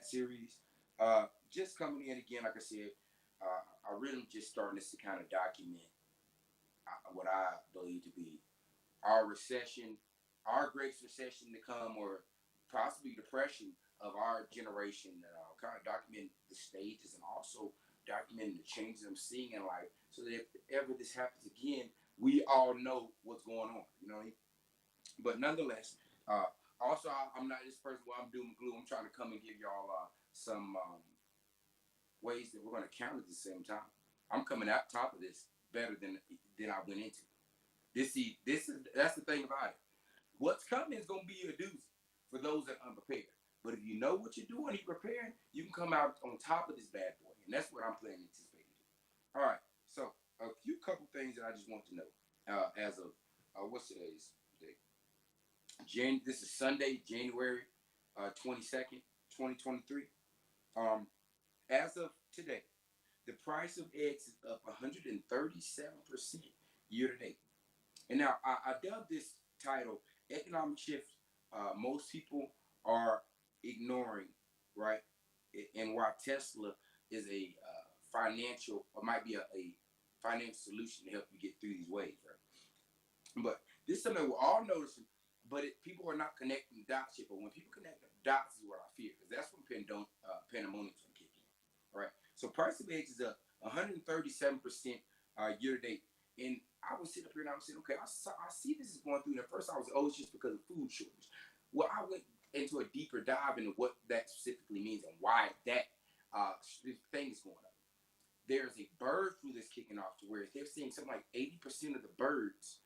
Series. Just coming in again, like I said, I really just starting this to kind of document what I believe to be our recession, our great recession to come, or possibly depression of our generation. Kind of document the stages and also documenting the changes I'm seeing in life, so that if ever this happens again, we all know what's going on. You know what I mean? But nonetheless, also I'm not this person where I'm doom and gloom. I'm trying to come and give y'all some ways that we're going to count at the same time. I'm coming out top of this better than I went into. That's the thing about it. What's coming is going to be a doozy for those that are unprepared. But if you know what you're doing, you're preparing, you can come out on top of this bad boy, and that's what I'm planning to anticipate to do. All right, so a few couple things that I just want to know as of what's today's day? This is Sunday, January 22nd, 2023. As of today, the price of eggs is up 137% year to date. And now I dubbed this title Economic Shift most people are ignoring, right? And why Tesla is a financial, or might be a financial solution to help you get through these waves, right? But this is something we're all noticing, but people are not connecting dots yet. But when people connect the dots is what I fear, because that's when pandemonium's gonna kick in. All right. So price of eggs is up 137% year to date. And I was sitting up here and I was saying, okay, I see this is going through. And at first I was, oh, it's just because of food shortage. Well, I went into a deeper dive into what that specifically means and why that thing is going up. There's a bird flu that's kicking off, to where they're seeing something like 80% of the birds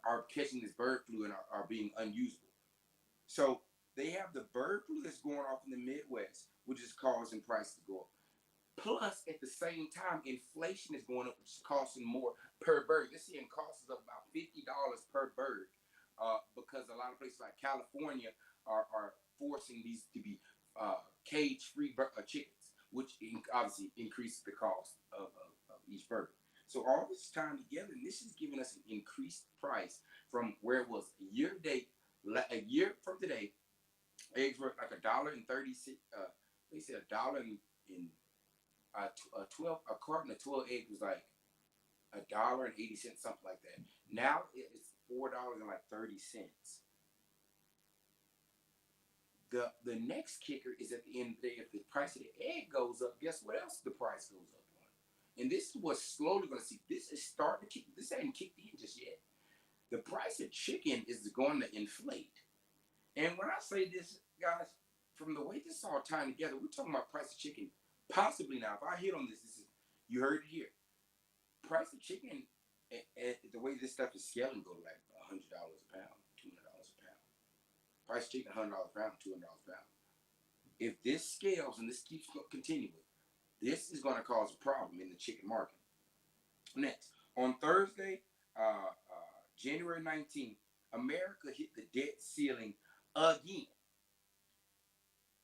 are catching this bird flu and are being unusable. So they have the bird flu that's going off in the Midwest, which is causing prices to go up. Plus, at the same time, inflation is going up, which is costing more per bird. They're seeing costs of about $50 per bird because a lot of places like California are forcing these to be cage-free chickens, which obviously increases the cost of each bird. So all this time together, and this is giving us an increased price from where it was a year date, a year from today. Eggs were like $1.36. They said $1 a carton of 12 eggs was like $1.80, something like that. Now it's $4.30. The next kicker is at the end of the day, if the price of the egg goes up, guess what else the price goes up on? And this is what's slowly going to see. This is starting to kick. This ain't kicked in just yet. The price of chicken is going to inflate. And when I say this, guys, from the way this all tying together, we're talking about price of chicken. Possibly now, if I hit on this is, you heard it here. Price of chicken, the way this stuff is scaling, go to like $100 a pound, $200 a pound. Price of chicken, $100 a pound, $200 a pound. If this scales and this keeps continuing, this is going to cause a problem in the chicken market. Next, on Thursday, January 19th, America hit the debt ceiling again.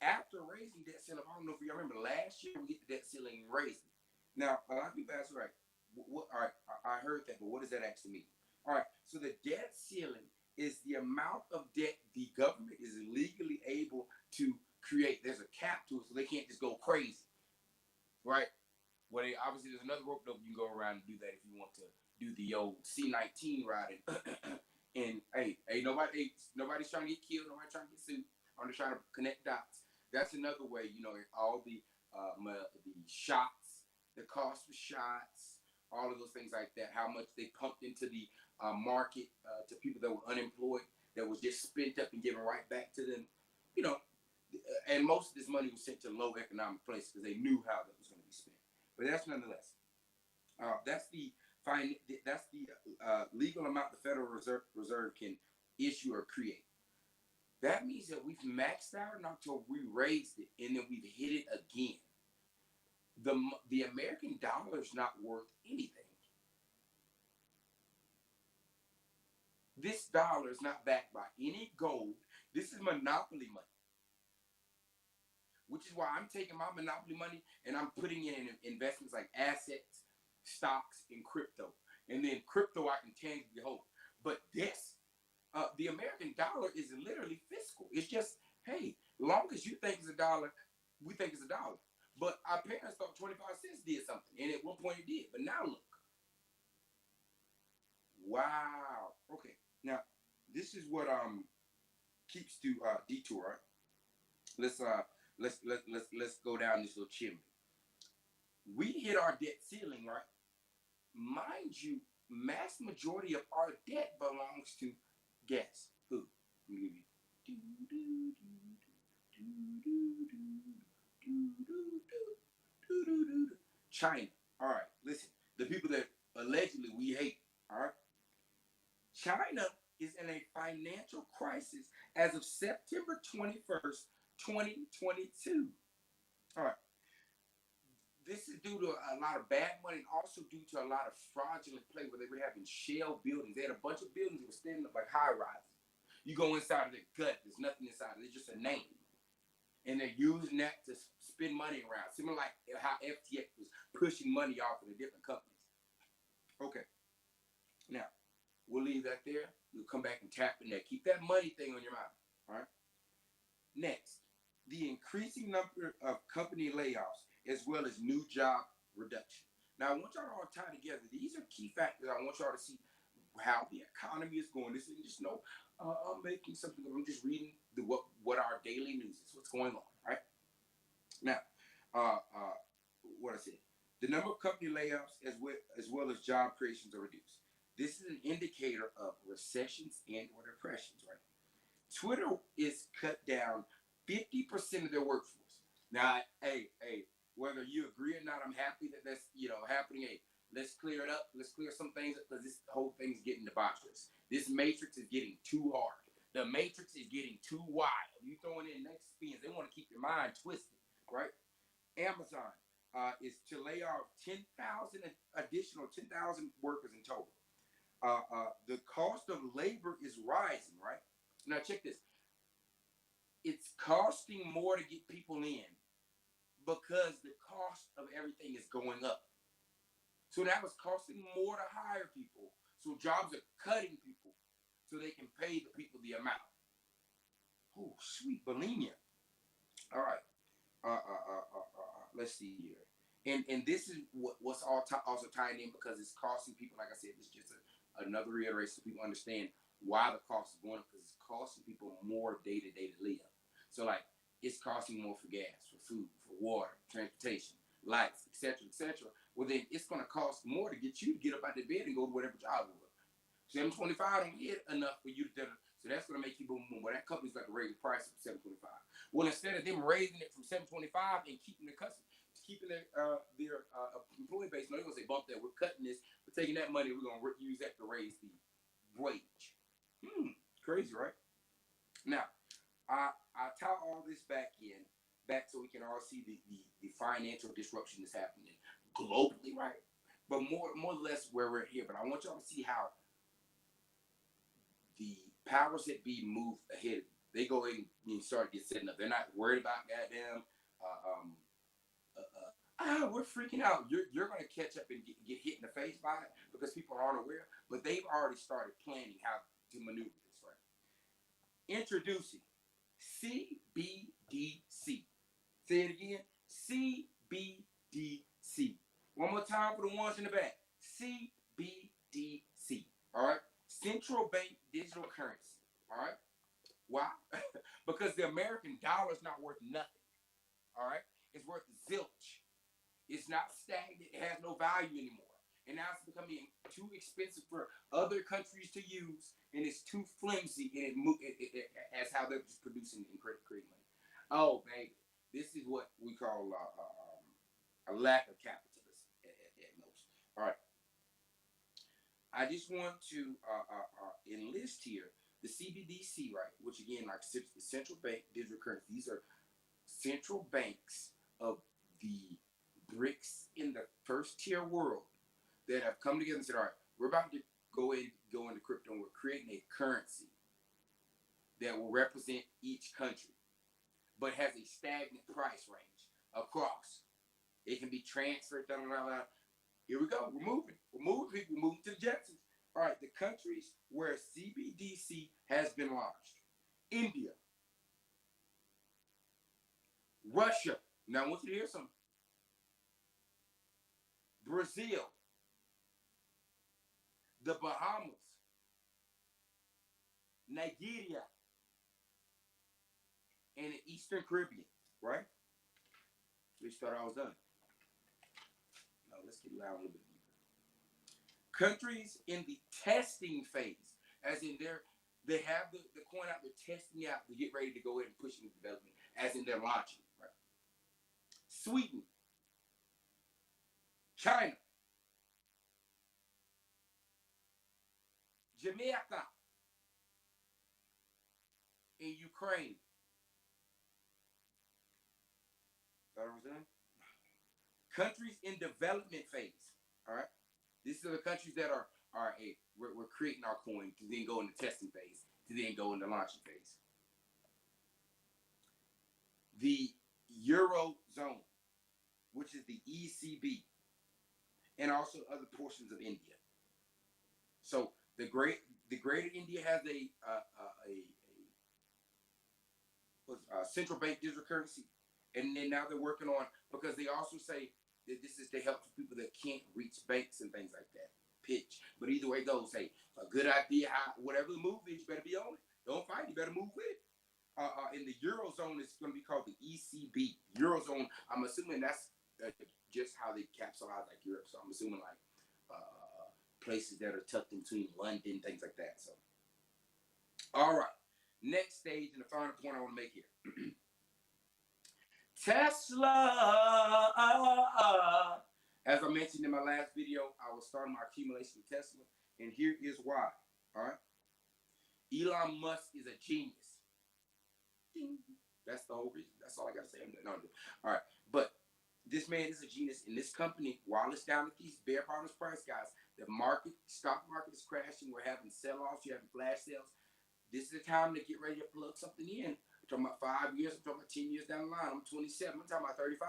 After raising debt ceiling, I don't know if you remember, last year we hit the debt ceiling and raised it. Now, a lot of people ask, right, all right, I heard that, but what does that actually mean? All right, so the debt ceiling is the amount of debt the government is legally able to create. There's a cap to it, so they can't just go crazy, right? Well, obviously, there's another rope you can go around and do that if you want to do the old C-19 riding. And hey, nobody's trying to get killed, nobody's trying to get sued. I'm just trying to connect dots. That's another way, all the shots, the cost of shots, all of those things like that, how much they pumped into the market to people that were unemployed, that was just spent up and given right back to them, and most of this money was sent to low economic places because they knew how that was going to be spent. But that's nonetheless, that's the legal amount the Federal Reserve can issue or create. That means that we've maxed out in October, we raised it, and then we've hit it again. The American dollar is not worth anything. This dollar is not backed by any gold. This is monopoly money. Which is why I'm taking my monopoly money and I'm putting it in investments like assets, stocks, and crypto. And then crypto I can tangibly hold. But this, the American dollar is literally fiscal. It's just, hey, long as you think it's a dollar, we think it's $1. But our parents thought 25 cents did something. And at one point it did. But now look. Wow. Okay. Now, this is what keeps to detour, right? Let's go down this little chimney. We hit our debt ceiling, right? Mind you, mass majority of our debt belongs to, guess who? China. All right, listen. The people that allegedly we hate. All right. China is in a financial crisis as of September 21st, 2022. All right. This is due to a lot of bad money and also due to a lot of fraudulent play where they were having shell buildings. They had a bunch of buildings that were standing up like high rises. You go inside of the gut, there's nothing inside of it. It's just a name. And they're using that to spend money around. Similar like how FTX was pushing money off of the different companies. Okay. Now, we'll leave that there. We'll come back and tap in there. Keep that money thing on your mind. All right. Next, the increasing number of company layoffs as well as new job reduction. Now, I want y'all to all tie together. These are key factors. I want y'all to see how the economy is going. This isn't just I'm making something. I'm just reading what our daily news is. What's going on, right? Now, what I said. The number of company layoffs as well as job creations are reduced. This is an indicator of recessions and or depressions, right? Twitter is cut down 50% of their workforce. Now, hey, whether you agree or not, I'm happy that that's happening. Hey, let's clear it up. Let's clear some things up because this whole thing's getting debaucherous. This matrix is getting too hard. The matrix is getting too wild. You throwing in next spins. They want to keep your mind twisted, right? Amazon is to lay off 10,000 additional 10,000 workers in total. The cost of labor is rising, right? Now check this. It's costing more to get people in because the cost of everything is going up. So now it's costing more to hire people. So jobs are cutting people so they can pay the people the amount. Oh, sweet bulimia. All right. Let's see here. And this is what's also tying in because it's costing people, like I said, it's just another reiteration so people understand why the cost is going up because it's costing people more day-to-day to live. So like it's costing more for gas, for food, for water, transportation, lights, etc., etc. Well, then it's going to cost more to get you to get up out of bed and go to whatever job you want. $725 don't get enough for you to. So that's going to make people move. Well, that company's got to raise the price of $725. Well, instead of them raising it from $725 and keeping their employee base, no, they're going to say bump that. We're cutting this. We're taking that money. We're going to use that to raise the wage. Crazy, right? Now, I tie all this back so we can all see the financial disruption that's happening globally, right? But more or less where we're here. But I want y'all to see how the powers that be move ahead. They go in and start getting setting up. They're not worried about goddamn. We're freaking out. You're going to catch up and get hit in the face by it because people aren't aware. But they've already started planning how to maneuver this, right? Introducing CBDC. Say it again. CBDC. One more time for the ones in the back. CBDC. All right. Central bank digital currency. All right. Why? Because the American dollar is not worth nothing. All right. It's worth zilch. It's not stagnant. It has no value anymore. And now it's becoming too expensive for other countries to use, and it's too flimsy, and as how they're just producing and creating money. Oh, baby, this is what we call a lack of capitalism at most. All right. I just want to enlist here the CBDC, right, which again, like the central bank digital currency. These are central banks of the BRICS in the first tier world that have come together and said, all right, we're about to go into crypto and we're creating a currency that will represent each country, but has a stagnant price range across. It can be transferred, Here we go. We're moving people. We're moving to the Jetsons. All right, the countries where CBDC has been launched. India, Russia, Now I want you to hear something. Brazil, the Bahamas, Nigeria, and the Eastern Caribbean, right? We thought I was done. No, let's get loud a little bit deeper. Countries in the testing phase, as in they have the coin out, they're testing out to get ready to go ahead and push into development, as in they're launching, right? Sweden, China, Jamaica, and Ukraine. Thought I was done? Countries in development phase, all right? These are the countries that we're creating our coin to then go into testing phase, to then go into launching phase. The Eurozone, which is the ECB, and also other portions of India. So the greater India has a central bank digital currency, and then now they're working on, because they also say that this is to help people that can't reach banks and things like that. Pitch, but either way it goes, hey, a good idea, whatever the move is, you better be on it. Don't fight, you better move with it. In the Eurozone, it's going to be called the ECB. Eurozone, I'm assuming that's just how they capsulize like Europe. So I'm assuming like places that are tucked in between London, things like that. So, all right. Next stage and the final point I want to make here. Tesla. As I mentioned in my last video, I was starting my accumulation of Tesla, and here is why. All right. Elon Musk is a genius. Ding. That's the whole reason. That's all I got to say. No. All right. But this man is a genius, and this company, while it's down at these bare bottom price, guys, the stock market is crashing. We're having sell-offs. You're having flash sales. This is the time to get ready to plug something in. I'm talking about 5 years. I'm talking about 10 years down the line. I'm 27. I'm talking about 35.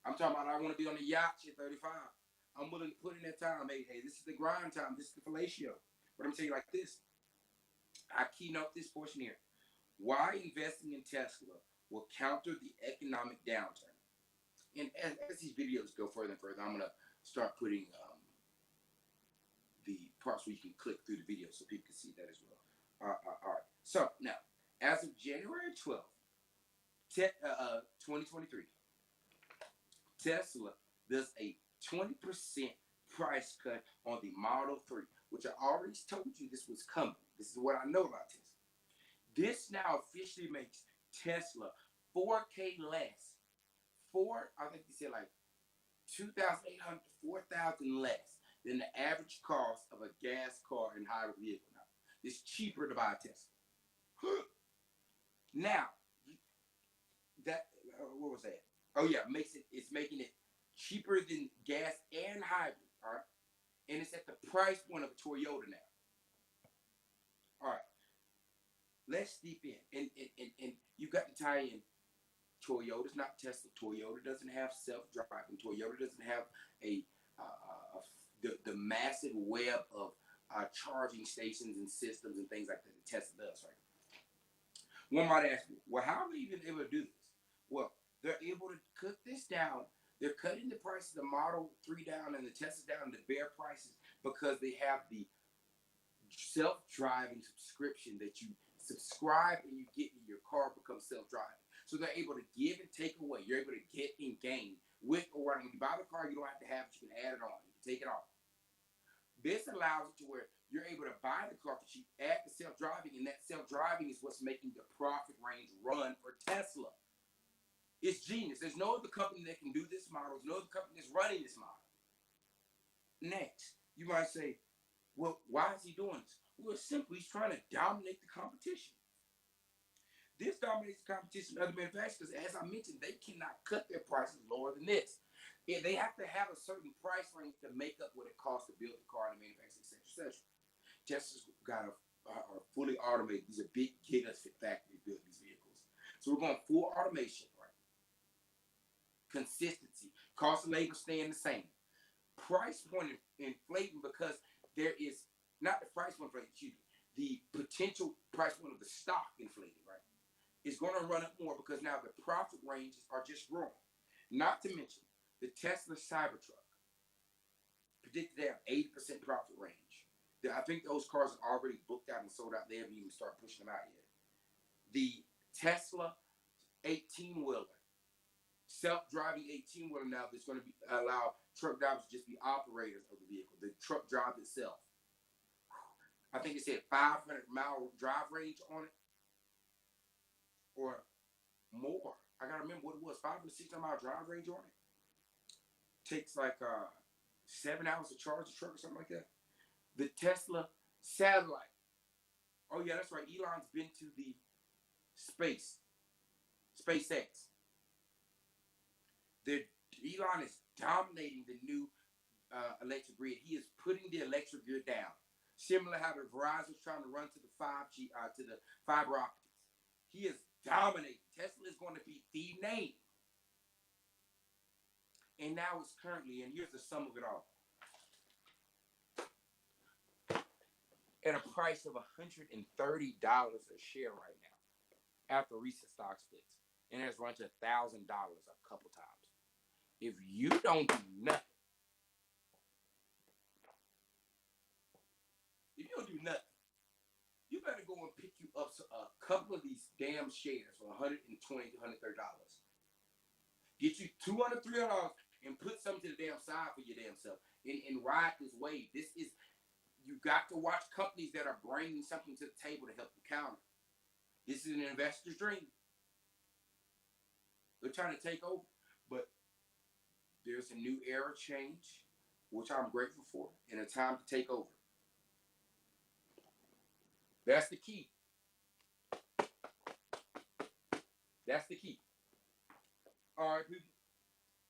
I'm talking about I want to be on the yacht at 35. I'm willing to put in that time. Hey, this is the grind time. This is the fellatio. But I'm telling you like this. I keynote this portion here. Why investing in Tesla will counter the economic downturn. And as these videos go further and further, I'm going to start putting the parts where you can click through the video so people can see that as well. All right. So now, as of January 12th, 2023, Tesla does a 20% price cut on the Model 3, which I already told you this was coming. This is what I know about Tesla. This now officially makes Tesla $4K less. I think they said like $2,800 to $4,000 less than the average cost of a gas car and hybrid vehicle now. It's cheaper to buy a Tesla. Now, what was that? Oh yeah, it's making it cheaper than gas and hybrid, all right? And it's at the price point of a Toyota now. All right. Let's deep in. And you got to tie in Toyota's not Tesla. Toyota doesn't have self-driving. Toyota doesn't have the massive web of charging stations and systems and things like that Tesla does, right? One might ask me, well, how are they even able to do this? Well, they're able to cut this down. They're cutting the price of the Model 3 down and the Tesla down to bare prices because they have the self-driving subscription that you subscribe and you get in your car becomes self-driving. So they're able to give and take away. You're able to get and gain with or when you buy the car, you don't have to have it. You can add it on. You can take it off. This allows it to where you're able to buy the car for cheap, add the self-driving, and that self-driving is what's making the profit range run for Tesla. It's genius. There's no other company that can do this model. There's no other company that's running this model. Next, you might say, well, why is he doing this? Well, it's simple. He's trying to dominate the competition. This dominates the competition of other manufacturers. As I mentioned, they cannot cut their prices lower than this. They have to have a certain price range to make up what it costs to build the car and the manufacturing, etc. Tesla's got are fully automated. These are big giga factories building these vehicles. So we're going full automation, right? Consistency. Cost of labor staying the same. Price point inflating because there is not the price point inflating, the potential price point of the stock inflating, right? is going to run up more because now the profit ranges are just growing. Not to mention the Tesla Cybertruck predicted to have 80% profit range. I think those cars are already booked out and sold out. They haven't even started pushing them out yet. The Tesla 18-wheeler, self-driving 18-wheeler now that's going to allow truck drivers to just be operators of the vehicle. The truck drives itself. I think it said 500-mile drive range on it or more. I got to remember what it was, 500 to 600-mile drive range on it. Takes like 7 hours to charge the truck or something like that. The Tesla satellite. Oh, yeah, that's right. Elon's been to the SpaceX. Elon is dominating the new electric grid. He is putting the electric grid down. Similar how the Verizon's trying to run to the 5G, to the fiber optics. He is dominating. Tesla is going to be the name. And now it's currently, and here's the sum of it all, at a price of $130 a share right now after recent stock splits. And it has run to $1,000 a couple times. If you don't do nothing, you better go and pick you up a couple of these damn shares for $120 to $130. Get you $200, $300 and put something to the damn side for your damn self and ride this wave. You got to watch companies that are bringing something to the table to help you counter. This is an investor's dream. They're trying to take over, but there's a new era change, which I'm grateful for, and a time to take over. That's the key. That's the key. All right, people.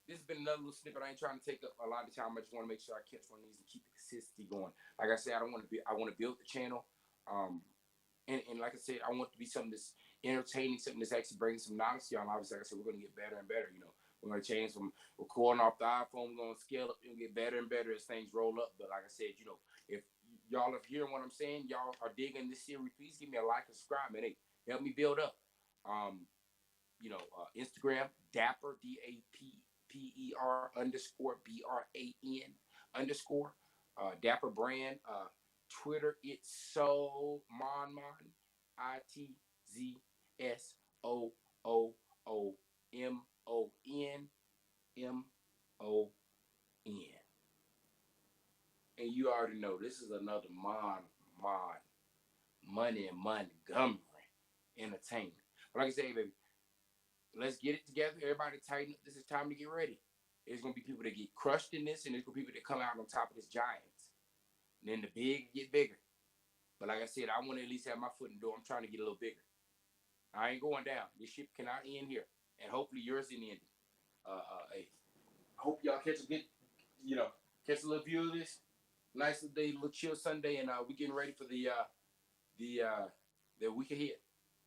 This has been another little snippet. I ain't trying to take up a lot of time. I just want to make sure I catch one of these and keep the consistency going. Like I said, I want to build the channel. And like I said, I want it to be something that's entertaining, something that's actually bringing some knowledge to y'all. And obviously, like I said, we're going to get better and better. We're going to change from recording off the iPhone. We're going to scale up and get better and better as things roll up. But like I said, if y'all are hearing what I'm saying, y'all are digging this series, please give me a like and subscribe, man. Hey, help me build up. Instagram, Dapper, DAPPER_BRAN_ Dapper Brand. Twitter, it's so Mon, ITZOOOMON. And you already know this is another Money Montgomery entertainment. But like I say, baby, let's get it together. Everybody tighten up. This is time to get ready. There's going to be people that get crushed in this, and there's going to be people that come out on top of this giants. And then the big get bigger. But like I said, I want to at least have my foot in the door. I'm trying to get a little bigger. I ain't going down. This ship cannot end here. And hopefully yours isn't ending. I hope y'all catch a good, catch a little view of this. Nice little day, little chill Sunday, and we getting ready for the week ahead.